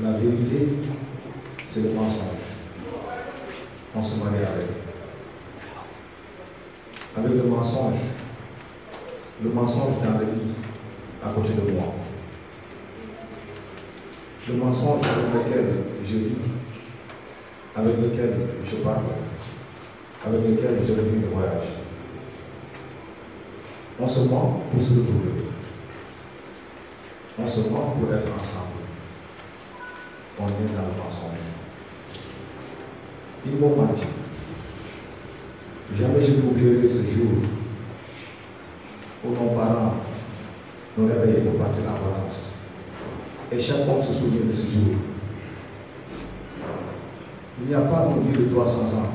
La vérité, c'est le mensonge. On se marie avec. Avec le mensonge dans le lit, à côté de moi. Le mensonge avec lequel je vis, avec lequel je parle, avec lequel je reviens de voyage. On se ment pour se retrouver. On se ment pour être ensemble. On est dans le mensonge. Ils m'ont menti. Jamais je n'oublierai ce jour où nos parents nous réveillaient pour partir en vacances. Et chaque homme se souvient de ce jour. Il n'y a pas une vie de 300 ans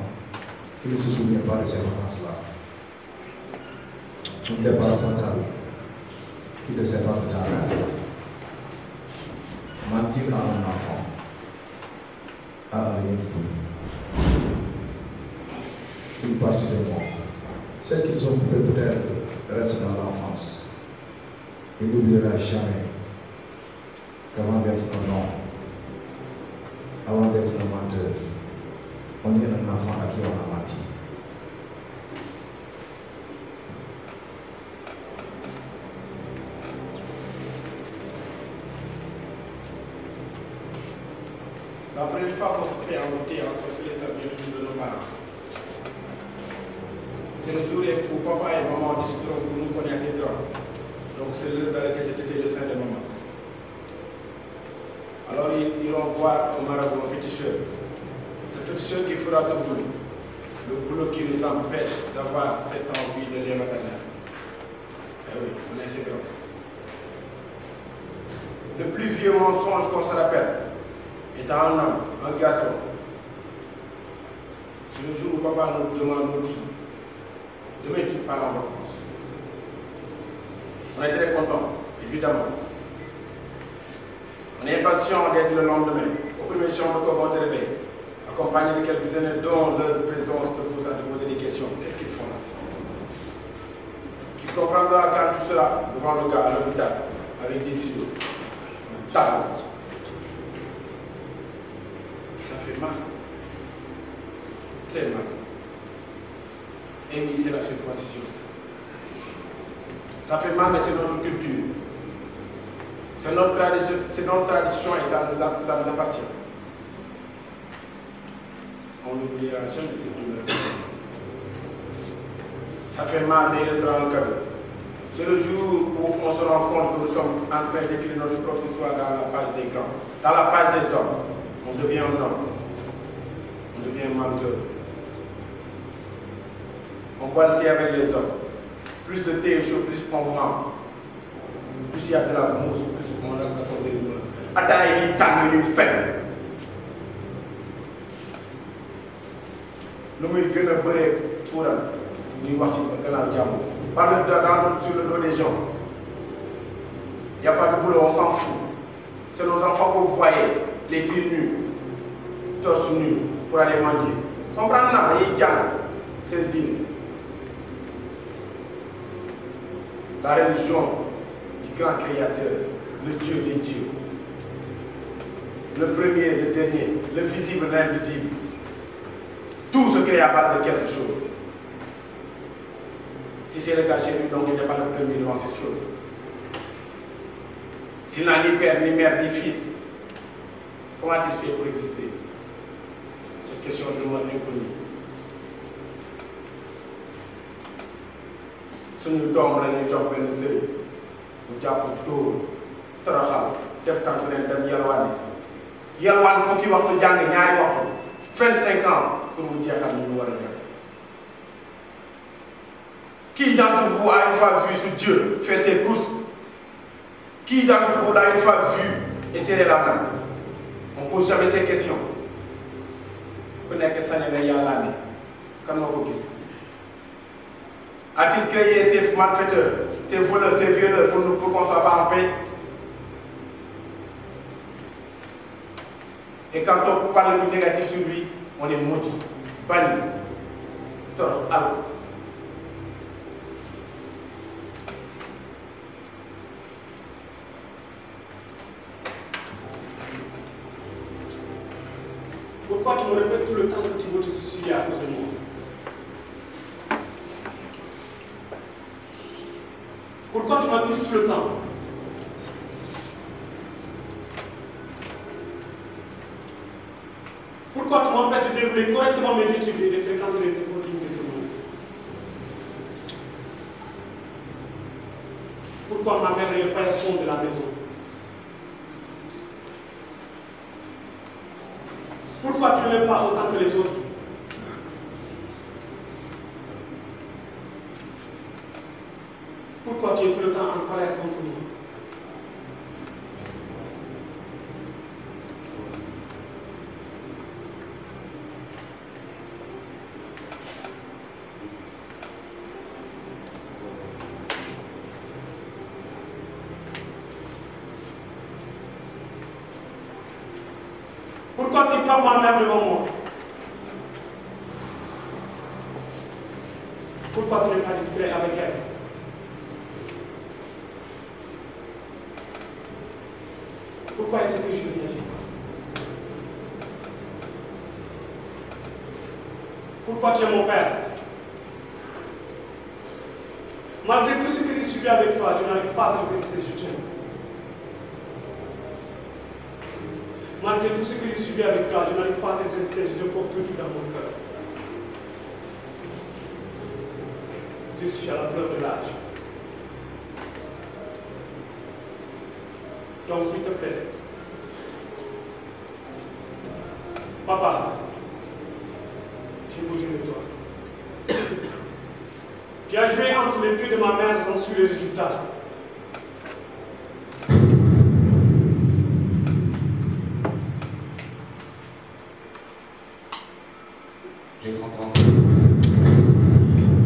qui ne se souvient pas de ces vacances-là. Un départ fatal qui te sépare de ta mère. Mentir à un enfant, à rien du tout. Une partie de moi, celle qu'ils ont coupée peut-être, reste dans l'enfance. Il n'oubliera jamais qu'avant d'être un homme, avant d'être un menteur, on est un enfant à qui on a menti. La première fois qu'on se fait envoûter en sorcellerie, ça vient du jour de nos parents. C'est le jour où papa et maman discuteront pour nous connaître ces drogues. Donc c'est l'heure d'arrêter de téter le sein de maman. Alors ils iront voir un marabout, un féticheur. Ce féticheur qui fera ce boulot. Le boulot qui nous empêche d'avoir cette envie de lait maternel. Eh oui, on est assez grand. Le plus vieux mensonge qu'on se rappelle, étant un homme, un garçon, c'est le jour où papa nous demande, nous dit, demain tu pars en vacances. On est très content, évidemment. On est impatient d'être le lendemain, au premier champ de corps on te réveille, accompagné de quelques années dont leur présence te pousse à te poser des questions. Qu'est-ce qu'ils font là? Tu comprendras quand tu seras devant le gars à l'hôpital, avec des ciseaux, une table. Ça fait mal. Très mal. Et oui, c'est la circoncision. Ça fait mal, mais c'est notre culture. C'est notre tradition et ça nous appartient. On n'oubliera jamais ces douleurs. Ça fait mal, mais il restera un cadeau. C'est le jour où on se rend compte que nous sommes en train d'écrire notre propre histoire dans la page des grands, dans la page des hommes. On devient un homme. On devient un menteur. On boit le thé avec les hommes. Plus de thé est chaud, plus on ment. Plus il y a de la mousse, plus on a accordé l'humeur. Attends, il tàng une fête. Nous nous gën a bëree fuural ñuy wax ci gannaaw jàmm. Parle sur le dos des gens. Il n'y a pas de boulot, on s'en fout. C'est nos enfants que vous voyez, les pieds nus, torse nus, pour aller manger. Comprendre là, les gens, c'est le dîner. La religion du grand créateur, le Dieu des dieux. Le premier, le dernier, le visible, l'invisible. Tout se crée à base de quelque chose. Si c'est le cas chez lui, donc il n'est pas le premier devant ces choses. S'il n'a ni père, ni mère, ni fils, comment a-t-il fait pour exister? Cette question demeure inconnue. Suñu doom la ñuy jox benn sëriñ mu jàpp dóor toroxal def tànk leen dem yalwaan fukki waxtu jàng ñaari waxtu 25 ans pour mu jeexal li mu war a jàng. Qui d'entre vous a une fois vu ce Dieu faire ses courses? Qui d'entre vous l'a une fois vu et serré la main? On ne pose jamais ces questions. Ku nekk sañ na yàlla ne kan moo ko gis? A-t-il créé ces malfaiteurs, ces voleurs, ces violeurs pour qu'on ne soit pas en paix? Et quand on parle du négatif sur lui, on est maudit, banni, tort, alors. Pourquoi tu me répètes tout le temps que tu veux te suicider à cause de moi? Pourquoi tu m'accuses tout le temps? Pourquoi tu m'empêches de dérouler correctement mes études et de fréquenter les écoles dignes de ce monde? Pourquoi ma mère est le paillasson de la maison? Pourquoi tu ne m'aimes pas autant que les autres? Pourquoi tu es tout le temps en colère contre moi? Pourquoi tu fermes ma mère devant moi? Pourquoi tu n'es pas discret avec elle? Pourquoi est-ce que je ne réagis pas? Pourquoi tu es mon père? Malgré tout ce que j'ai subi avec toi, je n'arrive pas à te dire que je t'aime. Malgré tout ce que j'ai subi avec toi, je n'arrive pas à te rester, je te porte toujours dans mon cœur. Je suis à la fleur de l'âge. Donc, s'il te plaît, papa, j'ai bougé de toi. Tu as joué entre les pieds de ma mère sans suivre les résultats. J'ai 30 ans.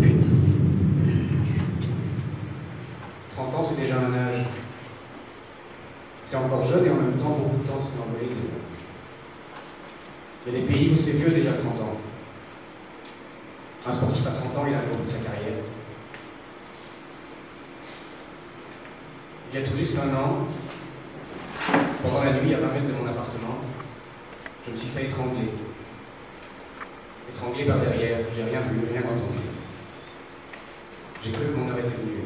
Putain. 30 ans, c'est déjà un âge. C'est encore jeune et en même temps, beaucoup de temps s'est envolé. Il y a des pays où c'est vieux déjà 30 ans. Un sportif à 30 ans, il arrive au bout de sa carrière. Il y a tout juste un an, pendant la nuit, à 20 mètres de mon appartement, je me suis fait étrangler. Étranglé par derrière, j'ai rien vu, rien entendu. J'ai cru que mon heure était venue.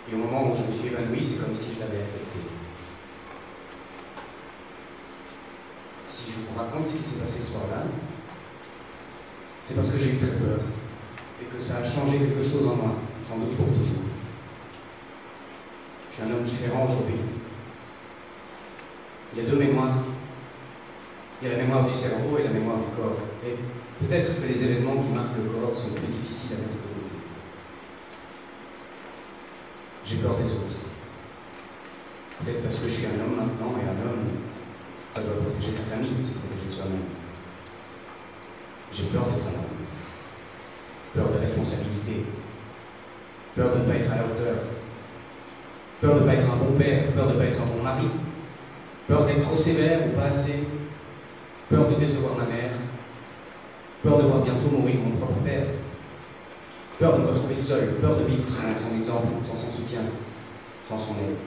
Et au moment où je me suis évanoui, c'est comme si je l'avais accepté. Si je vous raconte ce qui s'est passé ce soir-là, c'est parce que j'ai eu très peur et que ça a changé quelque chose en moi, sans doute pour toujours. Je suis un homme différent aujourd'hui. Il y a deux mémoires. Il y a la mémoire du cerveau et la mémoire du corps. Et peut-être que les événements qui marquent le corps sont plus difficiles à mettre de côté. J'ai peur des autres. Peut-être parce que je suis un homme maintenant, et un homme, ça doit protéger sa famille, se protéger soi-même. J'ai peur d'être un homme. Peur de responsabilité. Peur de ne pas être à la hauteur. Peur de ne pas être un bon père. Peur de ne pas être un bon mari. Peur d'être trop sévère ou pas assez. Peur de décevoir ma mère. Peur de voir bientôt mourir mon propre père. Peur de me retrouver seul. Peur de vivre sans son exemple, sans son soutien, sans son aide.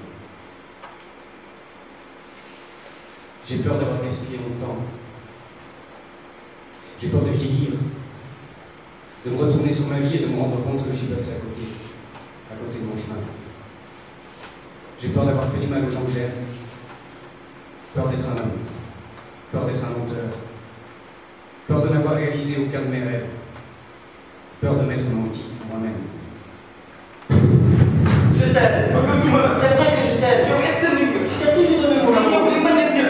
J'ai peur d'avoir gaspillé mon temps. J'ai peur de vieillir, de me retourner sur ma vie et de me rendre compte que je suis passé à côté de mon chemin. J'ai peur d'avoir fait du mal aux gens que j'aime. Peur d'être un homme. Peur d'être un menteur. Peur de n'avoir réalisé aucun de mes rêves. Peur de m'être menti moi-même. Je t'aime. C'est vrai que je t'aime. Je t'ai toujours donné mon amour.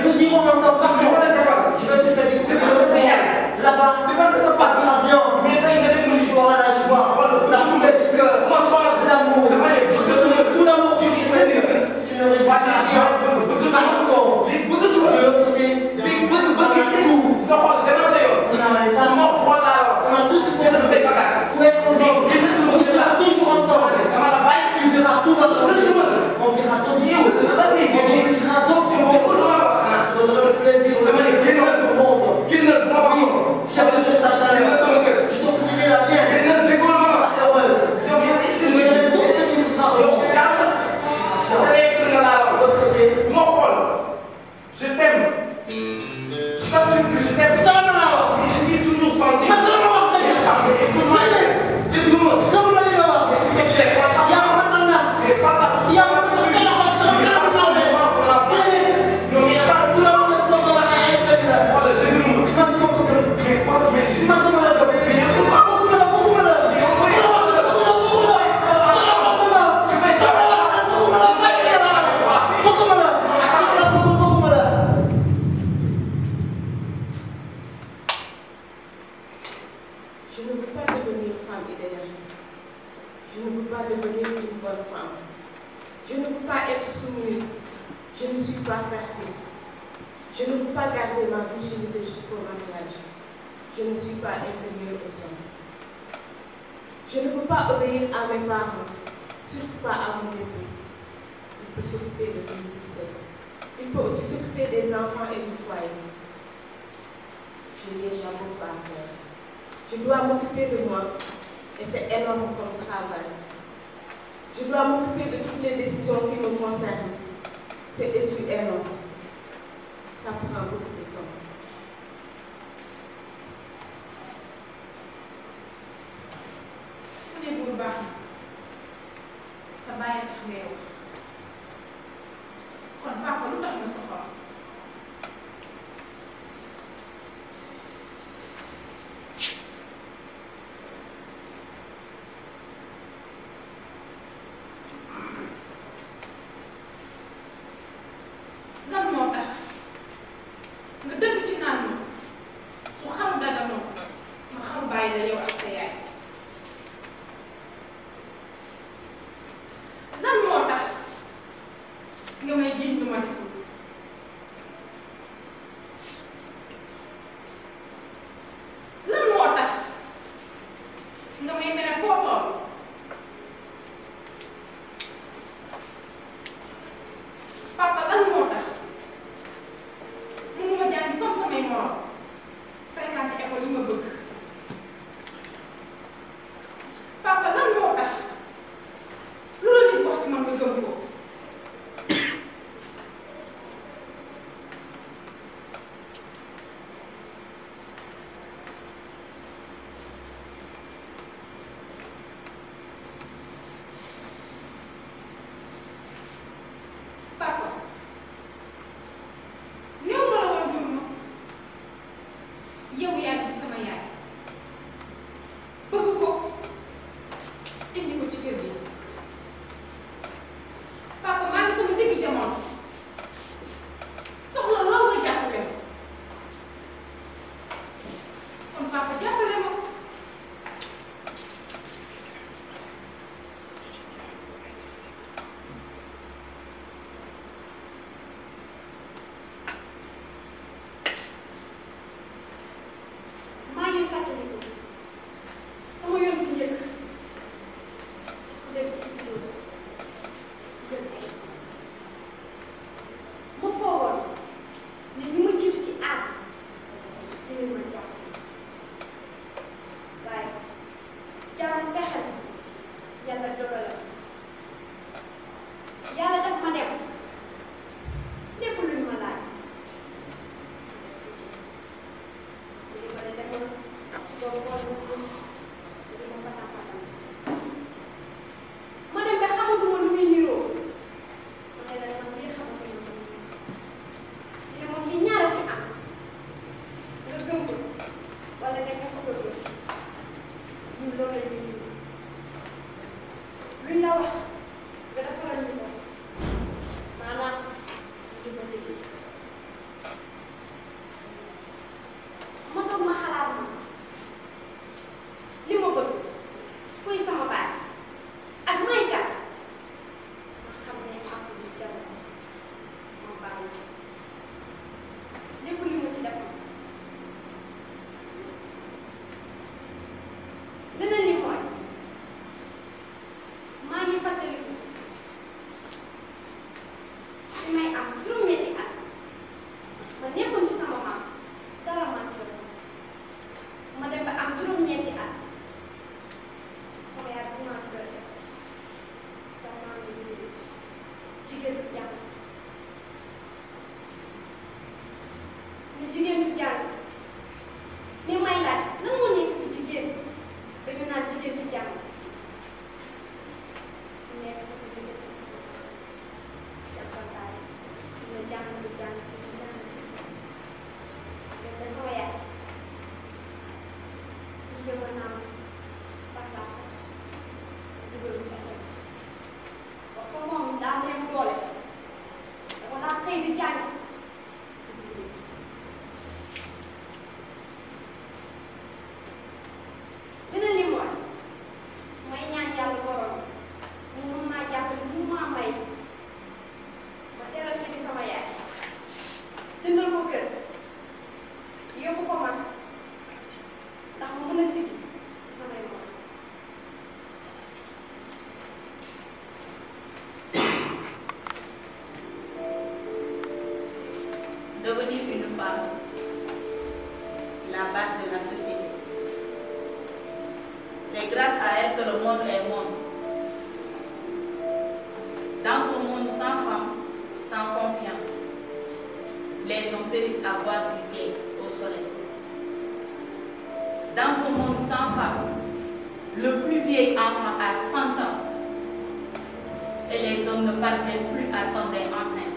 Nous irons ensemble partout. Je vais te faire découvrir l'océan. Là-bas, ça passera bien. Tu auras la joie, la paix du cœur, l'amour. Je te donne tout l'amour que tu souhaites. Tu n'aurais pas de dire. Tu m'as longtemps. De l'autre côté, tout. On a tout ce qu'on veut. Pour être ensemble. On sera toujours ensemble. Tu verras, tout va changer. Je ne veux pas garder ma virginité jusqu'au mariage. Je ne suis pas inférieure aux hommes. Je ne veux pas obéir à mes parents, surtout pas à mon époux. Il peut s'occuper de lui seul. Il peut aussi s'occuper des enfants et du foyer. J'ai déjà beaucoup à faire. Je dois m'occuper de moi, et c'est énorme comme travail. Je dois m'occuper de toutes les décisions qui me concernent. C'est énorme. Ça prend beaucoup de temps. Ku ne buur baax na sa bàyyi tax ngay wax kon papa lu tax nga soxor lan moo tax nga dëgg ci naan ma su xaru daganoo ma xaru bàyyi la yow ak sa yaay lan moo tax nga may jiiñ lu ma deful lan moo tax nga may mere foo toll papa lan moo tax mënuma jàngi comme samay morom fréquenté école yi nga bëgg papa lan moo tax loolu nit wax ci man nga gëm ko papa néew ma la woon jur ma yow yaa gis sama yaay bëgg ko indi ko ci kër gi papa maa ngi sama digg jamono soxla lool nga jàppale ma kon papa jàppale ma maa ngi fàttaliku sama yoon bu njëkk dem ci biir jël ay soxla ma foogoon ne ñu ma jiitu ci aar dinañ ma jàpp waaye jaram pexe la yàlla dogalam yàlla daf ma dem lépp luñ ma laaj li ma la demoon su ko devenue une femme, la base de la société. C'est grâce à elle que le monde est monde. Dans ce monde sans femme, sans confiance, les hommes périssent à boire du thé au soleil. Dans ce monde sans femme, le plus vieil enfant a 100 ans et les hommes ne parviennent plus à tomber enceintes.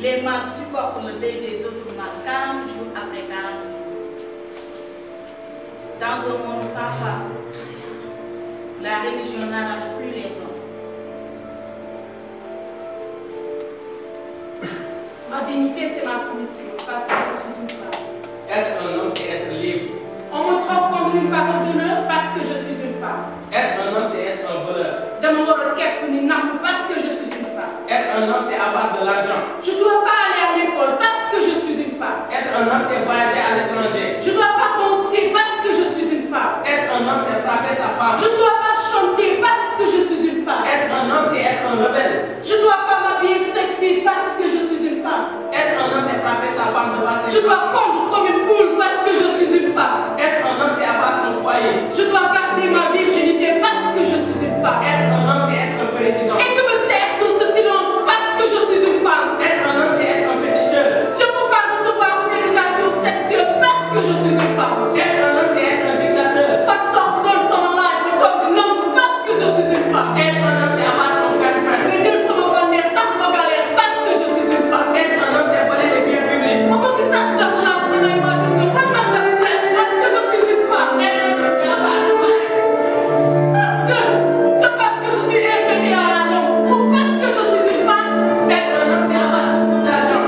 Les mâles supportent le deuil des autres mâles 40 jours après 40 jours. Dans un monde sans femme, la religion n'arrange plus les hommes. Ma dignité, c'est ma soumission, parce que je suis une femme. Être un homme, c'est être libre. On me trompe contre une parole d'honneur parce que je suis une femme. Être un homme, c'est être un voleur. De me voir une nappe parce que je suis une femme. Être un homme, c'est avoir de l'argent. Je ne dois pas aller à l'école parce que je suis une femme. Être un homme, c'est voyager à l'étranger. Je ne dois pas danser parce que je suis une femme. Être un homme, c'est frapper sa femme. Je ne dois pas chanter parce que je suis une femme. Être un homme, c'est être un rebelle. Je ne dois pas m'habiller sexy parce que je suis une femme. Être un homme, c'est frapper sa femme devant ses Je dois pondre comme une poule parce que je suis une femme. Être un homme, c'est avoir son foyer. Je dois garder ma virginité parce que je suis une femme. Être un homme, c'est être un président. Et que me sert tout ce silence parce que je suis une femme. Être un homme, c'est être un féticheur. Je ne peux pas recevoir une éducation sexuelle parce que je suis une femme. Être un homme, c'est être un dictateur. Chaque sorte donne son life de comme non parce que je suis une femme. Être un homme, c'est avoir son califat. Mais Dieu se me galère, tape ma galère parce que je suis une femme. Être un homme, c'est voler les biens publics. On me dit tasse de glace, mais non, il m'a dit que pas de presse parce que je suis une femme. Être un homme, c'est avoir le palais. C'est parce que je suis inférieure à l'homme ou parce que je suis une femme. Être un homme, c'est avoir beaucoup d'argent.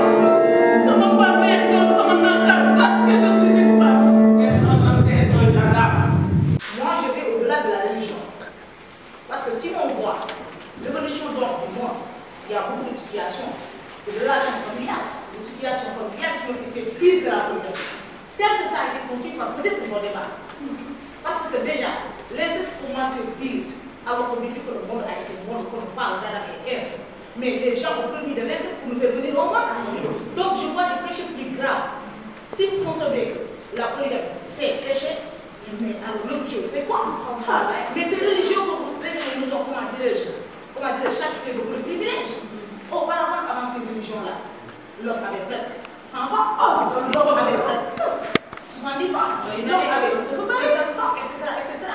Ça me parle bien, ça me n'entend parce que je suis une femme. Être un homme, c'est être un gendarme. Moi, je vais au-delà de la religion. Parce que si on voit l'évolution du monde, il y a beaucoup de situations de relations familiales, des situations familiales qui ont été pires que la première. Tel que ça a été conçu par peut-être un bon débat. Parce que déjà, l'inceste pour moi c'est pire. Alors qu'on dit que le monde a été bon, qu'on parle d'Adam et Ève. Mais les gens ont produit de l'inceste pour nous faire venir au monde. Donc je vois des péchés plus graves. Si vous concevez que la polygamie c'est péché, mais alors l'autre chose c'est quoi? Mais ces religions que vous nous ont, comment dirais-je, chaque fait beaucoup de privilèges. Auparavant, avant ces religions-là, l'homme avait presque 100 femmes, l'homme avait presque 70 femmes, l'homme avait 50 femmes, etc., etc.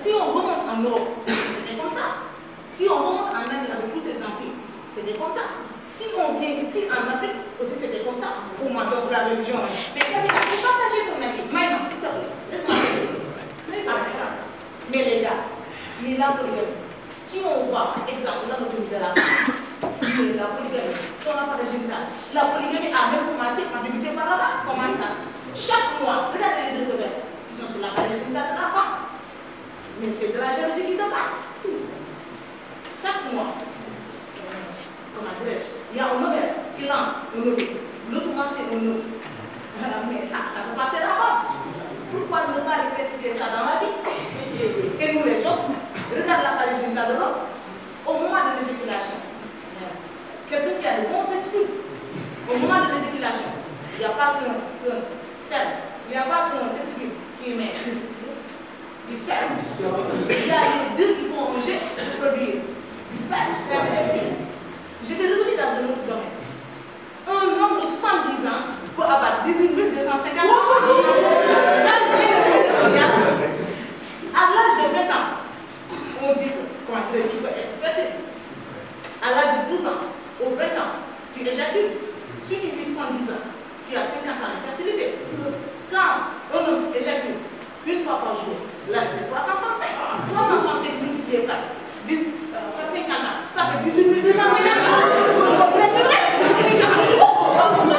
Si on remonte en Europe, c'était comme ça. Si on remonte en Asie avec tous ces empires, c'était comme ça. Si on vient ici en Afrique, aussi c'était comme ça. Pour moi, donc la religion. Mais Camilla, tu partages ton avis. Maïma, s'il te plaît, laisse-moi dire. Mais les gars, il est là pour les gars. Si on voit, par exemple, l'anatomie de la femme, la polygamie, son appareil génital, la polygamie a même commencé à débuter par là-bas. Comment ça? Chaque mois, regardez les deux ovaires qui sont sur l'appareil génital de la femme. Mais c'est de la jalousie qui se passe. Chaque mois, comment dirais-je, il y a un ovaire qui lance un ovaire. L'autre mois, c'est un autre. Mais ça se passe à la femme. Pourquoi ne pas répéter ça dans la vie? Et nous les hommes, regarde l'appareil génital de l'homme. Au moment de l'éjaculation, quelqu'un qui a de bons testicules, au moment de l'éjaculation, il n'y a pas qu'un sperme, il n'y a pas qu'un testicule qui émet du sperme. Il y a les deux qui font un geste de produire du sperme. Je vais revenir dans un autre domaine. Un homme de 70 ans peut avoir 18 250 enfants. Ça, c'est à l'âge de 20 ans, on dit que tu peux être fertile. À l'âge de 12 ans, aux 20 ans, tu éjacules. Si tu vis 70 ans, tu as 50 ans de fertilité. Quand un homme éjacule une fois par jour, là c'est 365. 365 multiplié par 50 ans, ça fait 18 250 ans. Non.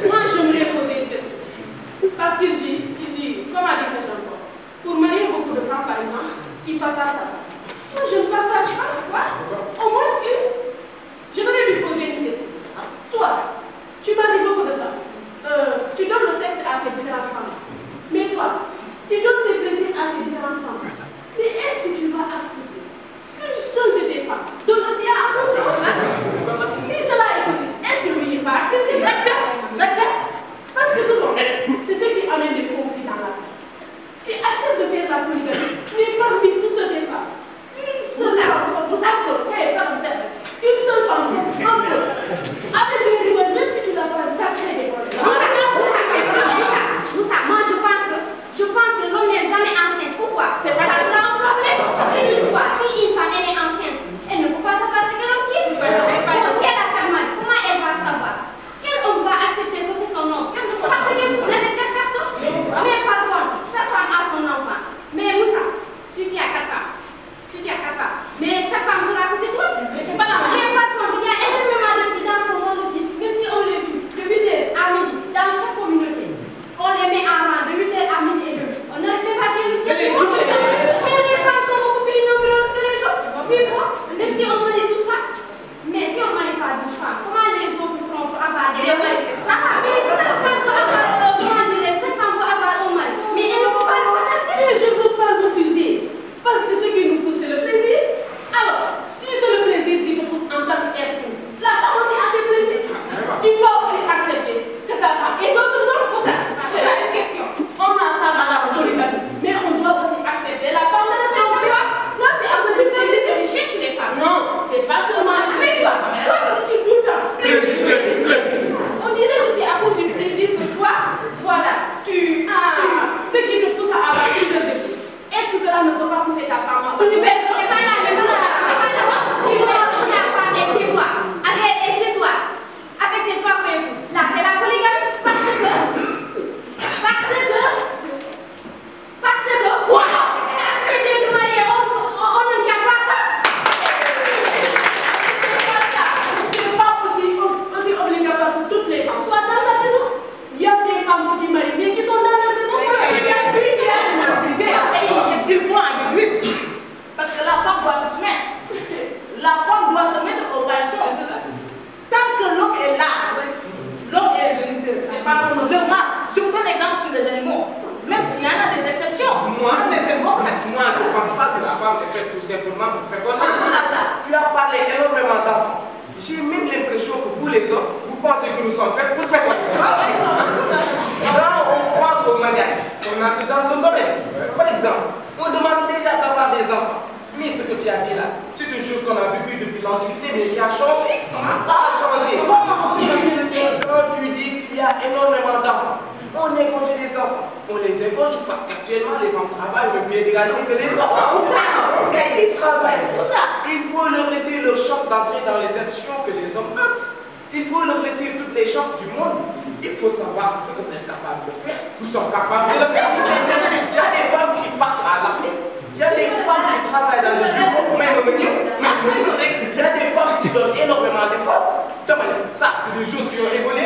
Moi, j'aimerais poser une question. Parce qu'il dit, comme a dit Jean-Paul, pour marier beaucoup de femmes, par exemple, qui partagent sa femme. Moi, je ne partage pas. Quoi? Au moins, je voudrais lui poser une question. Toi, tu maries beaucoup de femmes. Tu donnes le sexe à ces différentes femmes. Mais toi, tu donnes ces plaisirs à ces différentes femmes. Mais est-ce que tu vas accepter qu'une seule de tes femmes donne aussi à un autre Je vous donne l'exemple sur les animaux. Même s'il y en a des exceptions. Moi, je ne pense pas que la femme est faite tout simplement pour faire connaître. Tu as parlé énormément d'enfants. J'ai même l'impression que vous, les hommes, vous pensez que nous sommes faits pour faire connaître. Quand on pense au mariage, on entre dans un domaine. Par exemple, on demande déjà d'avoir des enfants. Mais ce que tu as dit là, c'est une chose qu'on a vécue depuis l'Antiquité, mais qui a changé. Ça a changé. Quand tu dis qu'il y a énormément d'enfants, on égorge des enfants. On les égorge parce qu'actuellement, les femmes travaillent au pied d'égalité que les hommes. Ils travaillent. Il faut leur laisser leur chance d'entrer dans les institutions que les hommes entrent. Il faut leur laisser toutes les chances du monde. Il faut savoir ce que vous êtes capable de faire. Nous sommes capables de le faire. Il y a des femmes qui partent à l'armée. Il y a des femmes qui travaillent dans le bureau, il y a des femmes qui donnent énormément d'efforts. Ça, c'est des choses qui ont évolué.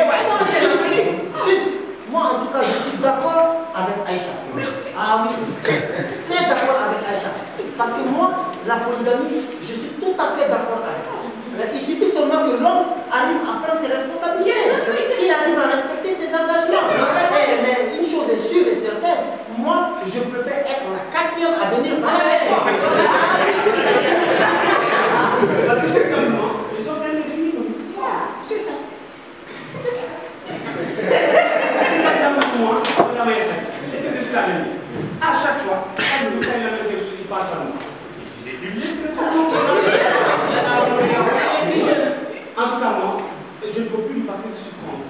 Juste, moi en tout cas, je suis d'accord avec Aïcha. Merci. Ah oui, très d'accord avec Aïcha. Parce que moi, la polygamie, je suis tout à fait d'accord avec elle. Il suffit seulement que l'homme arrive à prendre ses responsabilités, qu'il arrive à respecter ses engagements. Mais une chose est sûre et certaine, moi, je préfère être la quatrième à venir dans la maison. Parce que tout simplement, les gens viennent de venir. C'est ça. C'est ça. C'est pas tellement moi, on a rien fait. Et que je suis la même. À chaque fois, quand il y a quelque chose, il passe à moi. Il est public, en tout cas, moi, je ne peux plus parce que je suis contre.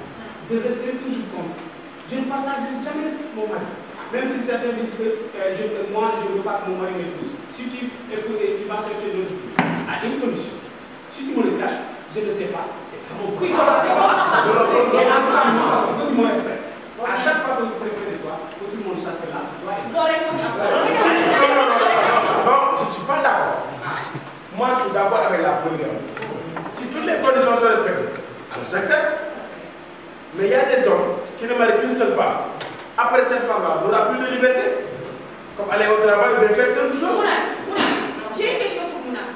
Je resterai toujours contre. Je ne partage jamais mon mari. Même si certains disent que moi, je ne veux pas que mon mari m'épouse. Si tu vas chercher d'autres filles, à une condition. Si tu me le caches, je ne sais pas, c'est pas mon problème. Que tu me respectes. À chaque fois que je serai près de toi, que tout le monde chasse là, c'est toi et moi. Non, je ne suis pas d'accord. Moi, je suis d'accord avec la polygamie. Si toutes les conditions sont respectées, alors j'accepte. Mais il y a des hommes qui ne marient qu'une seule femme. Après cette femme-là, on n'aura plus de liberté. Comme aller au travail, ou bien faire quelque chose. Mounas, j'ai une question pour Mounas.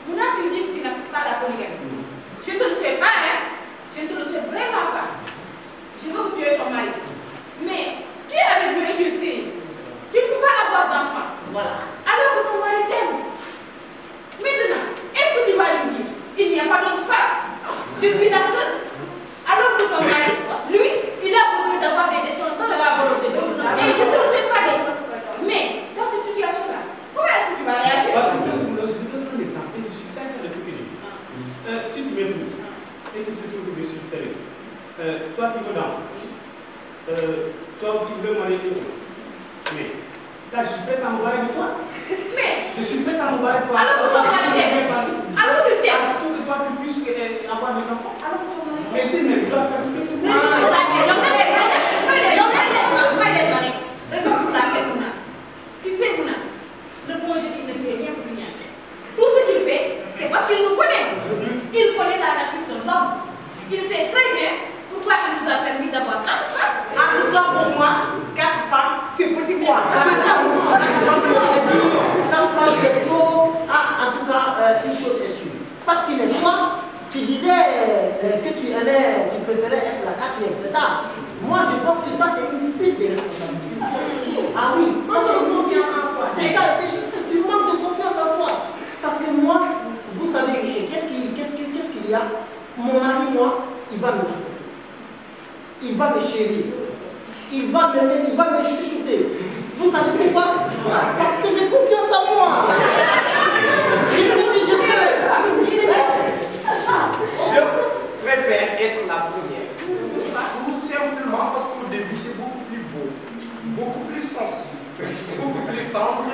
Mounas, tu me dis que tu n'acceptes pas la polygamie. Je ne te le souhaite pas, hein. Je ne te le souhaite vraiment pas. Je veux que tu aies ton mari. Mais tu es avec lui et tu es stérile. Tu ne peux pas avoir d'enfant. Voilà. Alors que ton mari t'aime. Maintenant, est-ce que tu vas lui dire il n'y a pas d'autre femme? Je suis la seule. Alors que ton mari, lui, il a besoin d'avoir des descendants. C'est la volonté de Dieu. Et je ne te le souhaite pas. Mais dans cette situation-là, comment est-ce que tu vas réagir? Parce que c'est je vous donne un exemple et je suis sincère de ce que j'ai dit. Si tu m'épouses et que c'est tout que je suis stérile, toi tu veux d'enfant. Toi tu veux marier de toi. Mais là je suis prête à m'envoyer de toi. Mais je suis prête à m'envoyer de toi. Alors que ton mari t'aime. Alors que tu aimes. Pour que toi tu puisses avoir des enfants. Alors que ton mari t'aime. Mais si même toi ça me fait. Raison pour laquelle Mounas. Tu sais Mounas, le bon Dieu il ne fait rien pour rien. Tout ce qu'il fait, c'est parce qu'il nous connaît. Il connaît la nature de l'homme. Il sait très bien pourquoi il nous a permis d'avoir 4 femmes. En tout cas, pour moi, 4 femmes, c'est petit quoi. 4 femmes, c'est trop. Ah, en tout cas, une chose est sûre. Parce qu'il est toi, tu disais que tu préférais être la 4e, c'est ça? Moi, je pense que ça, c'est une fuite de responsabilité. Ah oui, ça, c'est une fuite. C'est ça, c'est juste que tu manques de confiance en toi. Parce que moi, vous savez, qu'est-ce qu'il y a? Mon mari, moi, il va me respecter. Il va me chérir. Il va me chuchoter. Vous savez pourquoi? Parce que j'ai confiance en moi. Je sais que je peux. Je préfère être la première. Tout simplement parce qu'au début, c'est beaucoup plus beau, beaucoup plus sensible, beaucoup plus tendre.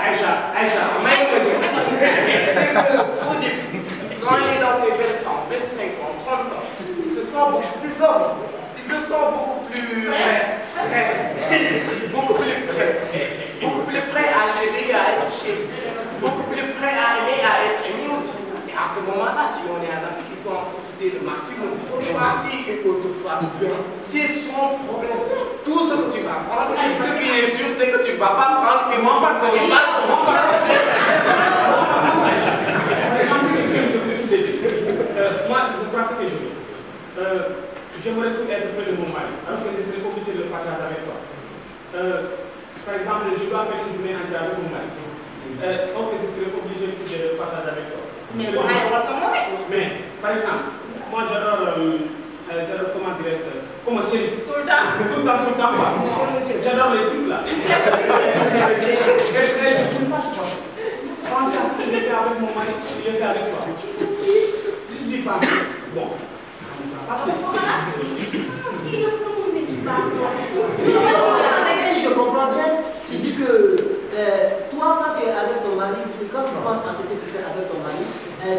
Aïcha. C'est qu'au début, quand il est dans ses 20 ans, 25 ans, 30 ans, il se sent beaucoup plus homme. Il se sent beaucoup plus prêt. Beaucoup plus prêt à chérir, à être chéri. Beaucoup plus prêt à aimer, à être aimé aussi. Et à ce moment-là, si on est en Afrique, il faut en profiter le maximum. Si une autre femme vient, c'est son problème. Tout ce que tu vas prendre, ce qui est sûr, c'est que tu ne vas pas prendre que mon père. Moi, je crois ce que je veux. j'aimerais tout être près de mon mari, alors que ce serait compliqué de le partager avec toi. Par exemple, je dois faire une journée entière avec mon mari. Ok, ce serait obligé de le partager avec toi. Mais par exemple, moi j'adore comment dire-je, comment chérie. Tout le temps. Tout le temps, quoi. J'adore les trucs là. Je ne passe pas. Pense à ce que je fais avec mon mari, je le fais avec toi. Juste du passé. Bon. Je comprends bien. Tu dis que toi, quand tu es avec ton mari, quand tu penses à ce que tu fais avec ton mari,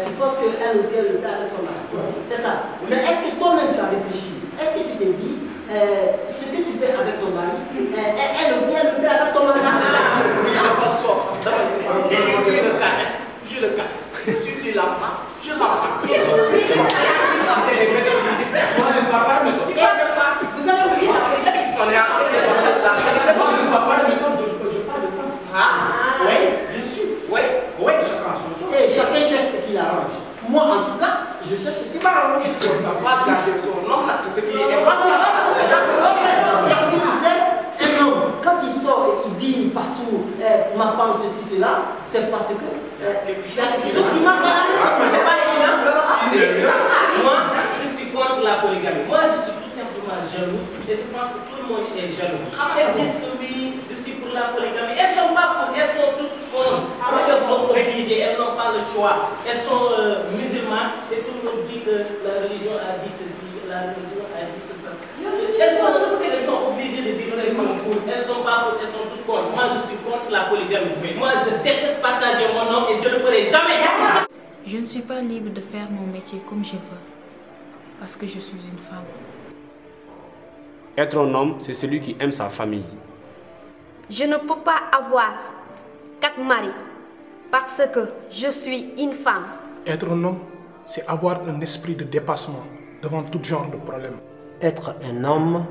tu penses qu'elle aussi, elle le fait avec son mari. C'est ça. Mais est-ce que toi-même tu as réfléchi? Est-ce que tu t'es dit, ce que tu fais avec ton mari, elle aussi, elle le fait avec ton mari? Il n'a pas soif. Si tu le caresses, je le caresse. Si tu l'embrasses, je l'embrasse. C'est les méthodes différentes. Moi, je ne parle pas de méthode. Vous avez oublié la polygame. On est en train de parler de la polygame. Moi, je ne parle pas de méthode, je parle de temps. Ah, Oui, bien sûr. Oui, chacun son chose. Et chacun cherche ce qu'il arrange. Moi, en tout cas, je cherche ce qui m'arrange. il faut savoir garder son nom là, c'est ce qui est important. Est-ce que tu sais, un homme, quand il sort et il dit partout, ma femme, ceci, cela, c'est parce que il y a quelque chose qui manque à la maison. C'est pas évident. Moi, je suis contre la polygamie. Moi, je suis tout simplement jaloux et je pense que tout le monde est jaloux. Elles disent que oui, je suis pour la polygamie. Elles sont pas pour, elles sont tous contre. Parce qu'elles sont obligées, elles n'ont pas le choix. Elles sont musulmanes et tout le monde dit que la religion a dit ceci, la religion a dit ceci. Elles sont obligées de dire qu'elles sont pour, elles sont pas pour, elles sont tous contre. Moi, je suis contre la polygamie. Moi, je déteste partager mon nom et je ne le ferai jamais. Je ne suis pas libre de faire mon métier comme je veux, parce que je suis une femme. Être un homme, c'est celui qui aime sa famille. Je ne peux pas avoir 4 maris, parce que je suis une femme. Être un homme, c'est avoir un esprit de dépassement devant tout genre de problèmes. Être un homme,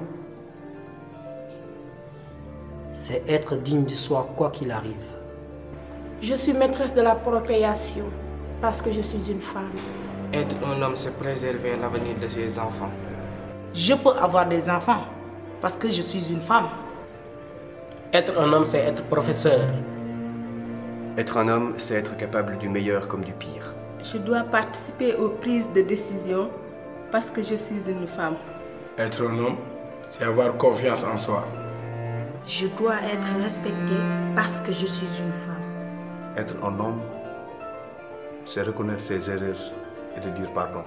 c'est être digne de soi quoi qu'il arrive. Je suis maîtresse de la procréation, parce que je suis une femme. Être un homme, c'est préserver l'avenir de ses enfants. Je peux avoir des enfants, parce que je suis une femme. Être un homme, c'est être professeur. Être un homme, c'est être capable du meilleur comme du pire. Je dois participer aux prises de décision, parce que je suis une femme. Être un homme, c'est avoir confiance en soi. Je dois être respectée parce que je suis une femme. Être un homme, c'est reconnaître ses erreurs et de dire pardon.